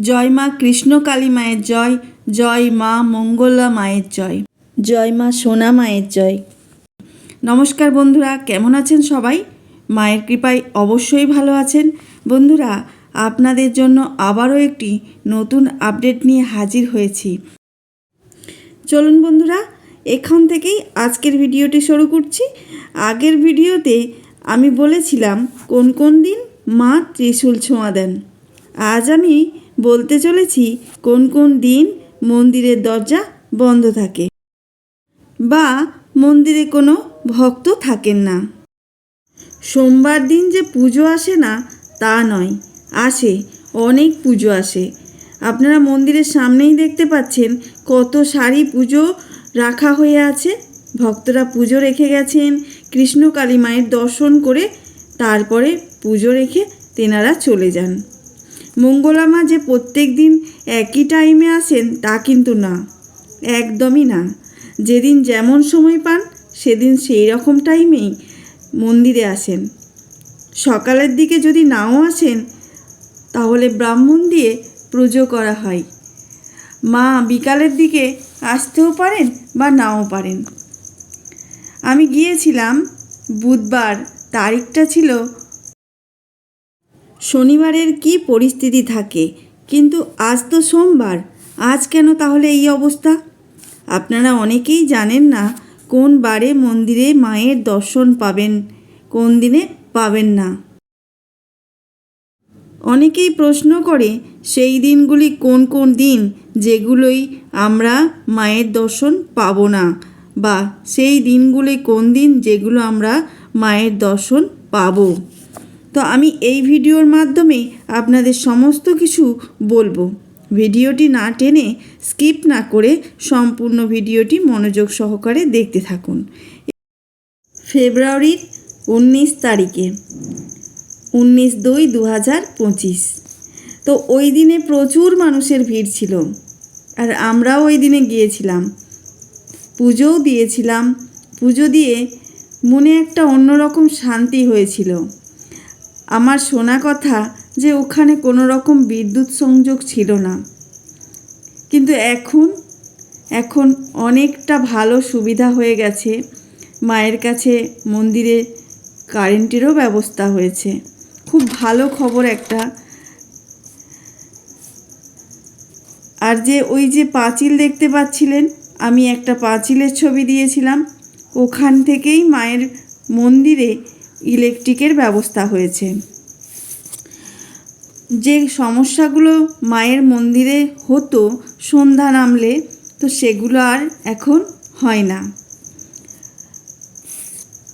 জয় মা কৃষ্ণকালী মায়ের জয়, জয় মা মঙ্গলা মায়ের জয়, জয় মা সোনা মায়ের জয়। নমস্কার বন্ধুরা, কেমন আছেন সবাই? মায়ের কৃপায় অবশ্যই ভালো আছেন। বন্ধুরা, আপনাদের জন্য আবারও একটি নতুন আপডেট নিয়ে হাজির হয়েছি। চলুন বন্ধুরা, এখান থেকেই আজকের ভিডিওটি শুরু করছি। আগের ভিডিওতে আমি বলেছিলাম কোন কোন দিন মা ত্রিশূল ছোঁয়া দেন। আজ আমি বলতে চলেছি কোন কোন দিন মন্দিরের দরজা বন্ধ থাকে বা মন্দিরে কোনো ভক্ত থাকেন না। সোমবার দিন যে পুজো আসে না তা নয়, আসে, অনেক পুজো আসে। আপনারা মন্দিরের সামনেই দেখতে পাচ্ছেন কত সারি পুজো রাখা হয়ে আছে। ভক্তরা পুজো রেখে গেছেন, কৃষ্ণকালী মায়ের দর্শন করে তারপরে পুজো রেখে তেনারা চলে যান। মঙ্গলা মা যে প্রত্যেক দিন একই টাইমে আসেন তা কিন্তু না, একদমই না। যেদিন যেমন সময় পান সেদিন সেই রকম টাইমেই মন্দিরে আসেন। সকালের দিকে যদি নাও আসেন তাহলে ব্রাহ্মণ দিয়ে পুজো করা হয়। মা বিকালের দিকে আসতেও পারেন বা নাও পারেন। আমি গিয়েছিলাম বুধবার, তারিখটা ছিল শনিবারের কি পরিস্থিতি থাকে, কিন্তু আজ তো সোমবার, আজ কেন তাহলে এই অবস্থা? আপনারা অনেকেই জানেন না কোন বারে মন্দিরে মায়ের দর্শন পাবেন, কোন দিনে পাবেন না। অনেকেই প্রশ্ন করে সেই দিনগুলি কোন কোন দিন যেগুলোই আমরা মায়ের দর্শন পাবো না, বা সেই দিনগুলি কোন দিন যেগুলো আমরা মায়ের দর্শন পাবো। তো আমি এই ভিডিওর মাধ্যমে আপনাদের সমস্ত কিছু বলবো। ভিডিওটি না টেনে স্কিপ না করে সম্পূর্ণ ভিডিওটি মনোযোগ সহকারে দেখতে থাকুন। ফেব্রুয়ারির 19 তারিখে, 19/2/2025, তো ওই দিনে প্রচুর মানুষের ভিড় ছিল। আর আমরাও ওই দিনে গিয়েছিলাম, পুজোও দিয়েছিলাম। পুজো দিয়ে মনে একটা অন্যরকম শান্তি হয়েছিল। আমার শোনা কথা যে ওখানে কোনো রকম বিদ্যুৎ সংযোগ ছিল না, কিন্তু এখন অনেকটা ভালো সুবিধা হয়ে গেছে। মায়ের কাছে মন্দিরে কারেন্টেরও ব্যবস্থা হয়েছে, খুব ভালো খবর একটা। আর যে ওই যে পাঁচিল দেখতে পাচ্ছিলেন, আমি একটা পাঁচিলের ছবি দিয়েছিলাম, ওখান থেকেই মায়ের মন্দিরে ইলেকট্রিকের ব্যবস্থা হয়েছে। যে সমস্যাগুলো মায়ের মন্দিরে হতো সন্ধ্যা নামলে, তো সেগুলো আর এখন হয় না।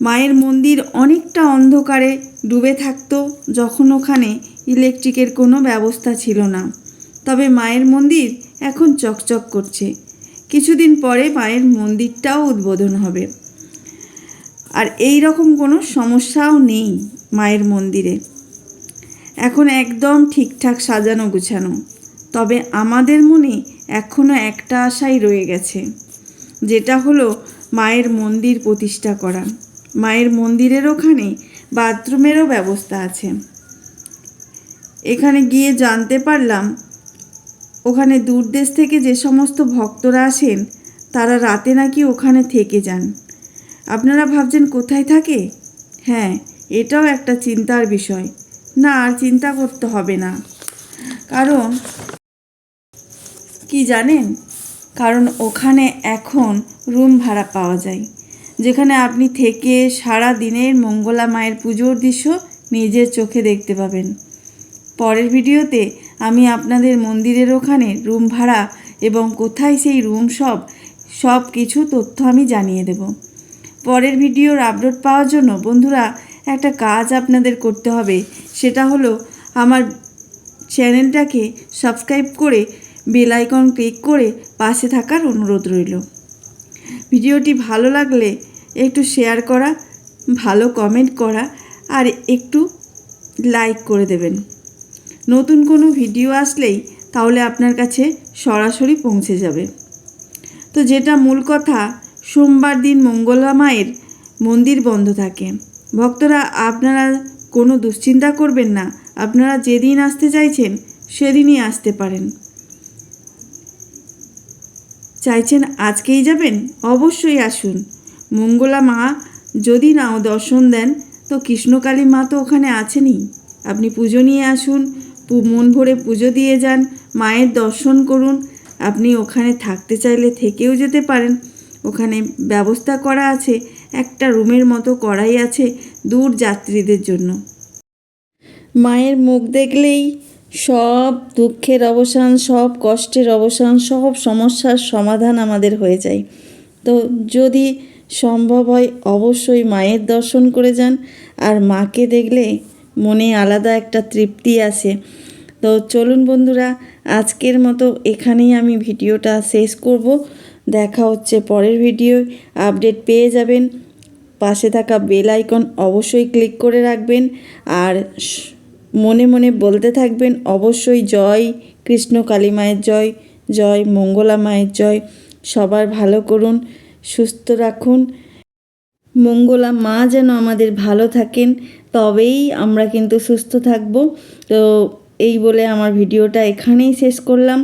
মায়ের মন্দির অনেকটা অন্ধকারে ডুবে থাকতো যখন ওখানে ইলেকট্রিকের কোনো ব্যবস্থা ছিল না। তবে মায়ের মন্দির এখন চকচক করছে। কিছুদিন পরে মায়ের মন্দিরটাও উদ্বোধন হবে। আর এই রকম কোনো সমস্যাও নেই মায়ের মন্দিরে, এখন একদম ঠিকঠাক সাজানো গুছানো। তবে আমাদের মনে এখনও একটা আশাই রয়ে গেছে, যেটা হলো মায়ের মন্দির প্রতিষ্ঠা করা। মায়ের মন্দিরের ওখানে বাথরুমেরও ব্যবস্থা আছে। এখানে গিয়ে জানতে পারলাম ওখানে দূরদেশ থেকে যে সমস্ত ভক্তরা আসেন তারা রাতে নাকি ওখানে থেকে যান। আপনারা ভাবছেন কোথায় থাকে? হ্যাঁ, এটাও একটা চিন্তার বিষয়। না, আর চিন্তা করতে হবে না। কারণ কি জানেন, কারণ ওখানে এখন রুম ভাড়া পাওয়া যায়, যেখানে আপনি থেকে সারা দিনের মঙ্গলা মায়ের পুজোর দৃশ্য নিজের চোখে দেখতে পাবেন। পরের ভিডিওতে আমি আপনাদের মন্দিরের ওখানে রুম ভাড়া এবং কোথায় সেই রুম সব কিছু তথ্য আমি জানিয়ে দেব। পরের ভিডিওর আপলোড পাওয়ার জন্য বন্ধুরা একটা কাজ আপনাদের করতে হবে, সেটা হলো আমার চ্যানেলটাকে সাবস্ক্রাইব করে বেল আইকন ক্লিক করে পাশে থাকার অনুরোধ রইল। ভিডিওটি ভালো লাগলে একটু শেয়ার করা, ভালো কমেন্ট করা আর একটু লাইক করে দেবেন। নতুন কোনো ভিডিও আসলেই তাহলে আপনার কাছে সরাসরি পৌঁছে যাবে। তো যেটা মূল কথা, সোমবার দিন মঙ্গলা মায়ের মন্দির বন্ধ থাকে। ভক্তরা আপনারা কোনো দুশ্চিন্তা করবেন না, আপনারা যেদিন আসতে চাইছেন সেদিনই আসতে পারেন। চাইছেন আজকেই যাবেন? অবশ্যই আসুন। মঙ্গলা মা যদি নাও দর্শন দেন তো কৃষ্ণকালী মা তো ওখানে আছেনই। আপনি পুজো নিয়ে আসুন, মন ভরে পুজো দিয়ে যান, মায়ের দর্শন করুন। আপনি ওখানে থাকতে চাইলে থেকেও যেতে পারেন। ওখানে ব্যবস্থা করা আছে, একটা রুমের মতো করাই আছে দূর যাত্রীদের জন্য। মায়ের মুখ দেখলেই সব দুঃখের অবসান, সব কষ্টের অবসান, সব সমস্যার সমাধান আমাদের হয়ে যায়। তো যদি সম্ভব হয় অবশ্যই মায়ের দর্শন করে যান। আর মাকে দেখলে মনে আলাদা একটা তৃপ্তি আসে। তো চলুন বন্ধুরা, আজকের মতো এখানেই আমি ভিডিওটা শেষ করব। দেখা হচ্ছে পরের ভিডিও। আপডেট পেয়ে যাবেন। পাশে থাকা বেল আইকন অবশ্যই ক্লিক করে রাখবেন। আর মনে মনে বলতে থাকবেন অবশ্যই জয় কৃষ্ণ কালী মায়ের জয়, জয় মঙ্গলা মায়ের জয়। সবার ভালো করুন, সুস্থ রাখুন। মঙ্গলা মা যেন আমাদের ভালো থাকেন, তবেই আমরা কিন্তু সুস্থ থাকব। তো এই বলে আমার ভিডিওটা এখানেই শেষ করলাম।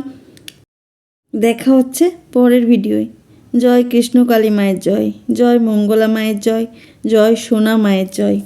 দেখা হচ্ছে পরের ভিডিওয়। জয় কৃষ্ণ কালী মায়ের জয়, জয় মঙ্গলা মায়ের জয়, জয় সোনা মায়ের জয়।